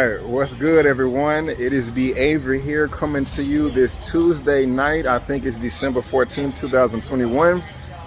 Alright, what's good everyone? It is B. Avery here coming to you this Tuesday night. I think it's December 14th, 2021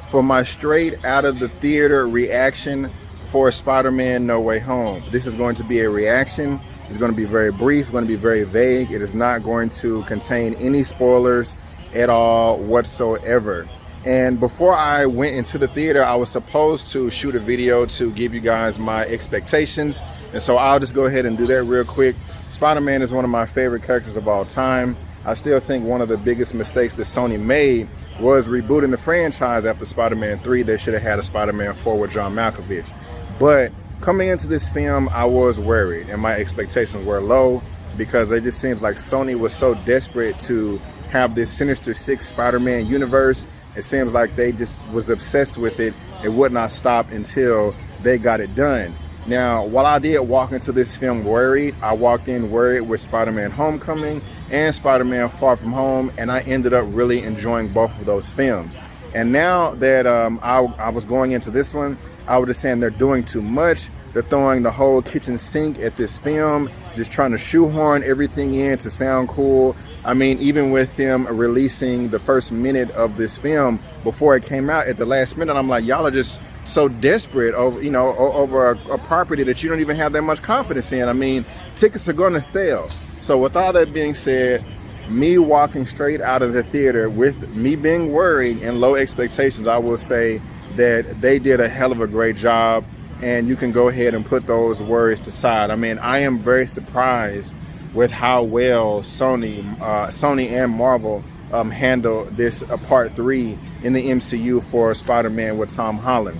for my straight out of the theater reaction for Spider-Man No Way Home. This is going to be a reaction. It's going to be very brief, going to be very vague. It is not going to contain any spoilers at all whatsoever. And before I went into the theater, I was supposed to shoot a video to give you guys my expectations. And so I'll just go ahead and do that real quick. Spider-Man is one of my favorite characters of all time. I still think one of the biggest mistakes that Sony made was rebooting the franchise after Spider-Man 3. They should have had a Spider-Man 4 with John Malkovich. But coming into this film, I was worried and my expectations were low because it just seems like Sony was so desperate to have this Sinister Six Spider-Man universe. It seems like they just was obsessed with it. It would not stop until they got it done. Now, while I did walk into this film worried, I walked in worried with Spider-Man Homecoming and Spider-Man Far From Home, and I ended up really enjoying both of those films. And now that I was going into this one, I was just saying they're doing too much. They're throwing the whole kitchen sink at this film, just trying to shoehorn everything in to sound cool. I mean, even with them releasing the first minute of this film before it came out at the last minute, I'm like, y'all are just so desperate over, you know, over a property that you don't even have that much confidence in. I mean, tickets are going to sell. So with all that being said, me walking straight out of the theater with me being worried and low expectations, I will say that they did a hell of a great job, and you can go ahead and put those worries aside. I mean, I am very surprised with how well Sony and Marvel handled this part 3 in the MCU for Spider-Man with Tom Holland.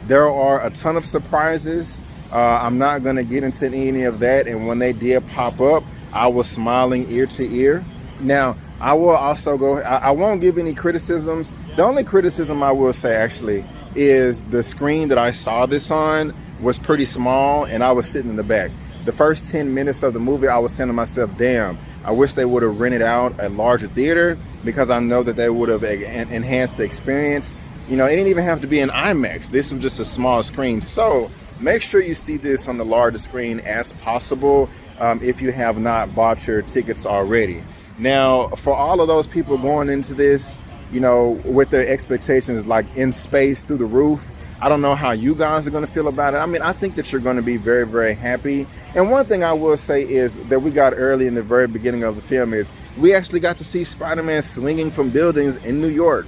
There are a ton of surprises. I'm not going to get into any of that, and when they did pop up, I was smiling ear to ear. Now, I will also I won't give any criticisms. The only criticism I will say actually is the screen that I saw this on was pretty small, and I was sitting in the back. The first 10 minutes of the movie, I was saying to myself, damn, I wish they would have rented out a larger theater, because I know that they would have enhanced the experience. You know, it didn't even have to be an IMAX. This was just a small screen. So make sure you see this on the largest screen as possible if you have not bought your tickets already. Now, for all of those people going into this, you know, with their expectations like in space through the roof, I don't know how you guys are going to feel about it. I mean, I think that you're going to be very, very happy. And one thing I will say is that we got early in the very beginning of the film is we actually got to see Spider-Man swinging from buildings in New York.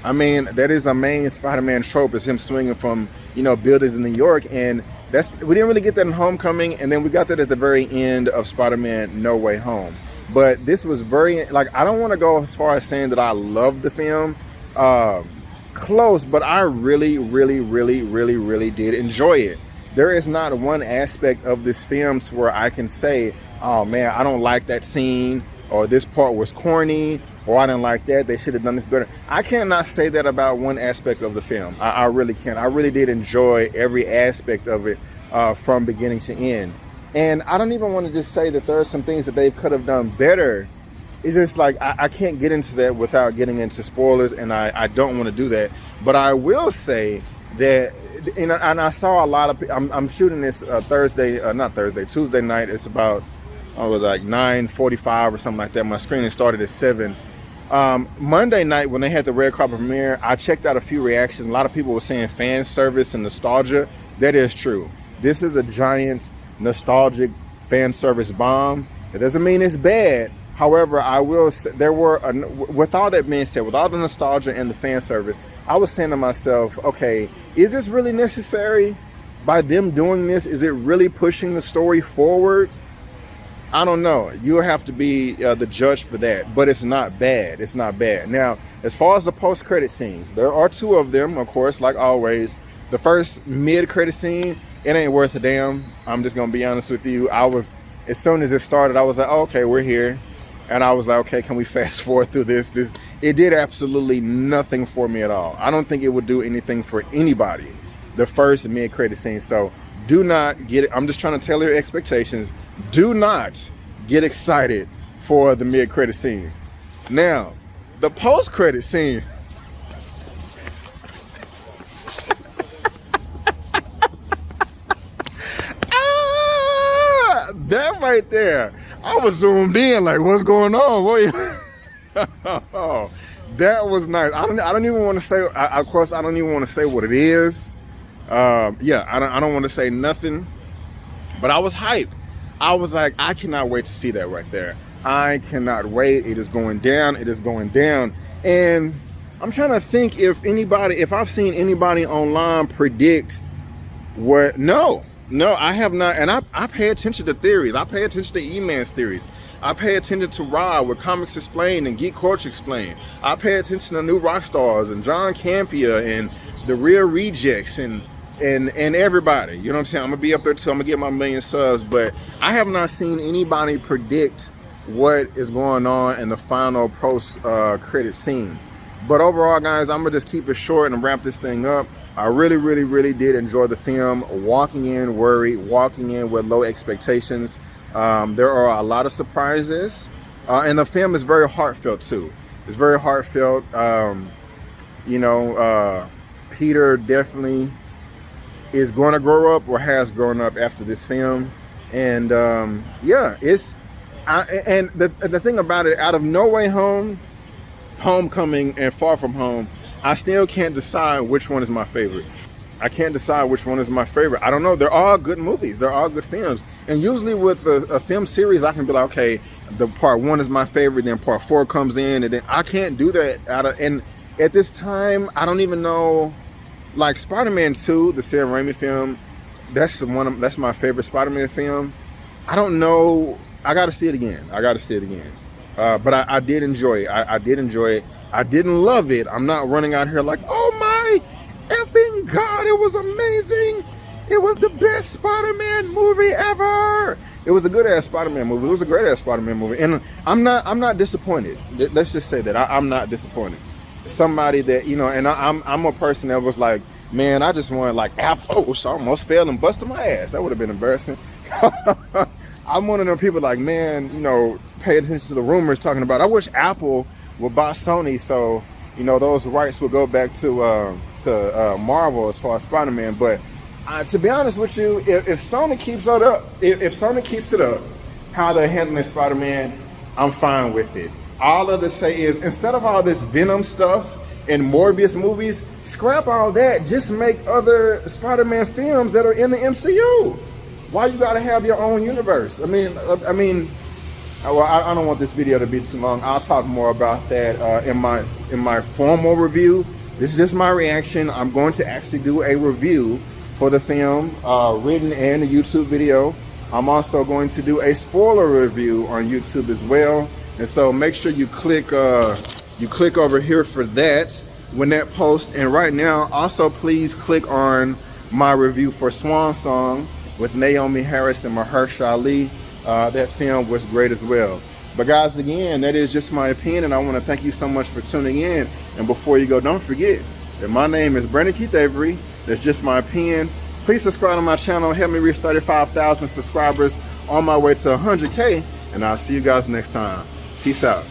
I mean, that is a main Spider-Man trope, is him swinging from, you know, buildings in New York. And we didn't really get that in Homecoming. And then we got that at the very end of Spider-Man No Way Home. But this was very, like, I don't want to go as far as saying that I love the film. Close, but I really, really, really, really, really did enjoy it. There is not one aspect of this film to where I can say, oh man, I don't like that scene, or this part was corny, or I didn't like that, they should have done this better. I cannot say that about one aspect of the film. I really can't. I really did enjoy every aspect of it from beginning to end. And I don't even want to just say that there are some things that they could have done better. It's just like, I can't get into that without getting into spoilers, and I don't want to do that. But I will say that, and I saw a lot of, I'm shooting this Tuesday night. It's about, I was like 9:45 or something like that. My screening started at 7. Monday night when they had the red carpet premiere, I checked out a few reactions. A lot of people were saying fan service and nostalgia. That is true. This is a giant nostalgic fan service bomb. It doesn't mean it's bad. However, I will say with all that being said, with all the nostalgia and the fan service, I was saying to myself, okay, is this really necessary? By them doing this, is it really pushing the story forward? I don't know. You'll have to be the judge for that, but it's not bad. It's not bad. Now, as far as the post-credit scenes, there are 2 of them, of course, like always. The first mid-credit scene, it ain't worth a damn. I'm just gonna be honest with you. As soon as it started, I was like, oh, okay, we're here. And I was like, okay, can we fast forward through this? It did absolutely nothing for me at all. I don't think it would do anything for anybody, the first mid-credit scene. So do not get it. I'm just trying to tell your expectations. Do not get excited for the mid-credit scene. Now, the post-credit scene. right there. I was zoomed in, like, what's going on? Oh, that was nice. I don't even want to say. Of course, I don't even want to say what it is. Yeah, I don't want to say nothing. But I was hyped. I was like, I cannot wait to see that right there. I cannot wait. It is going down. It is going down. And I'm trying to think if I've seen anybody online predict what. No, I have not. And I pay attention to theories. I pay attention to Eman's theories. I pay attention to Rob with Comics Explained and Geek Culture Explained. I pay attention to New Rock Stars and John Campia and the Real Rejects and everybody. You know what I'm saying? I'm gonna be up there too. I'm gonna get my 1 million subs, but I have not seen anybody predict what is going on in the final post credit scene. But overall, guys, I'm gonna just keep it short and wrap this thing up. I really did enjoy the film. Walking in worried, walking in with low expectations. There are a lot of surprises, and the film is very heartfelt too. It's very heartfelt. Peter definitely is going to grow up or has grown up after this film, and yeah, and the thing about it, out of No Way Home, Homecoming, and Far From Home, I still can't decide which one is my favorite. I can't decide which one is my favorite. I don't know. They're all good movies. They're all good films. And usually with a film series, I can be like, okay, the part 1 is my favorite, then part 4 comes in, and then I can't do that. And at this time, I don't even know. Like Spider-Man 2, the Sam Raimi film, that's my favorite Spider-Man film. I don't know. I got to see it again. But I did enjoy it. I did enjoy it. I didn't love it. I'm not running out here like, oh my effing God, it was amazing. It was the best Spider-Man movie ever. It was a good ass Spider-Man movie. It was a great ass Spider-Man movie. And I'm not disappointed. Let's just say that I'm not disappointed. Somebody that, and I'm a person that was like, man, I just wanted like Apple, so I almost fell and busted my ass. That would have been embarrassing. I'm one of them people like, man, pay attention to the rumors talking about, I wish Apple would buy Sony, so those rights will go back to Marvel as far as Spider-Man. But to be honest with you, if Sony keeps it up, if Sony keeps it up, how they're handling Spider-Man, I'm fine with it. All of this say is, instead of all this Venom stuff and Morbius movies, scrap all that. Just make other Spider-Man films that are in the MCU. Why you gotta have your own universe? I mean, well, I don't want this video to be too long. I'll talk more about that in my formal review. This is just my reaction. I'm going to actually do a review for the film, written and a YouTube video. I'm also going to do a spoiler review on YouTube as well. And so make sure you click over here for that when that posts. And right now, also please click on my review for Swan Song with Naomi Harris and Mahershala Ali. That film was great as well. But guys, again, that is just my opinion, and I want to thank you so much for tuning in. And before you go, don't forget that my name is Brandon Keith Avery. That's just my opinion. Please subscribe to my channel. Help me reach 35,000 subscribers on my way to 100K. And I'll see you guys next time. Peace out.